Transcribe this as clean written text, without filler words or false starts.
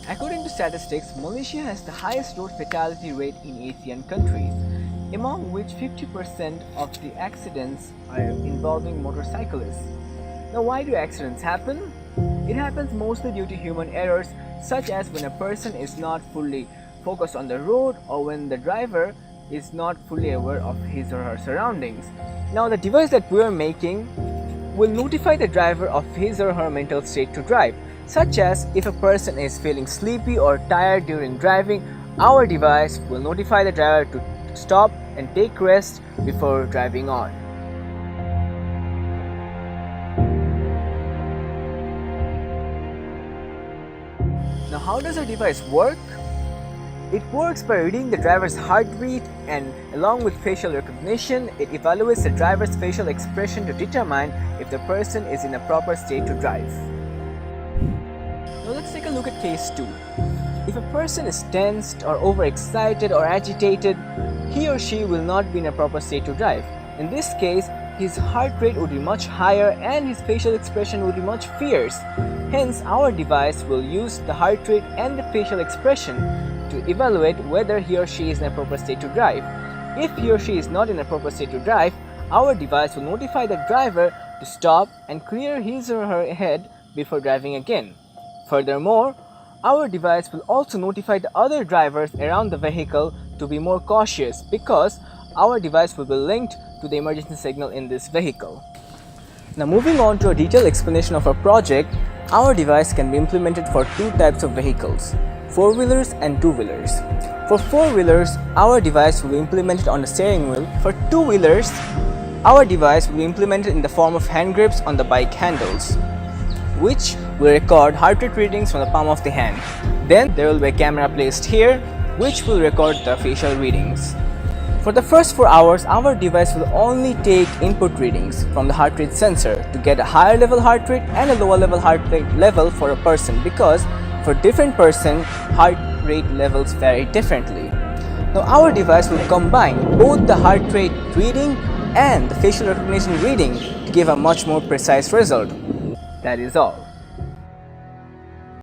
According to statistics, Malaysia has the highest road fatality rate in ASEAN countries, among which 50% of the accidents are involving motorcyclists. Now, why do accidents happen? It happens mostly due to human errors, such as when a person is not fully focused on the road or when the driver is not fully aware of his or her surroundings. Now, the device that we are making will notify the driver of his or her mental state to drive, such as if a person is feeling sleepy or tired during driving, our device will notify the driver to stop and take rest before driving on. Now, how does our device work? It works by reading the driver's heartbeat, and along with facial recognition, it evaluates the driver's facial expression to determine if the person is in a proper state to drive. Now let's take a look at case 2. If a person is tensed or overexcited or agitated, he or she will not be in a proper state to drive. In this case, his heart rate would be much higher and his facial expression would be much fierce. Hence, our device will use the heart rate and the facial expression to evaluate whether he or she is in a proper state to drive. If he or she is not in a proper state to drive, our device will notify the driver to stop and clear his or her head before driving again. Furthermore, our device will also notify the other drivers around the vehicle to be more cautious because our device will be linked to the emergency signal in this vehicle. Now, moving on to a detailed explanation of our project, our device can be implemented for two types of vehicles: 4-wheelers and 2-wheelers. For 4-wheelers, our device will be implemented on the steering wheel. For 2-wheelers, our device will be implemented in the form of hand grips on the bike handles, which will record heart rate readings from the palm of the hand. Then there will be a camera placed here, which will record the facial readings. For the first 4 hours, our device will only take input readings from the heart rate sensor to get a higher level heart rate and a lower level heart rate level for a person, because for different person, heart rate levels vary differently. Now, our device will combine both the heart rate reading and the facial recognition reading to give a much more precise result. That is all.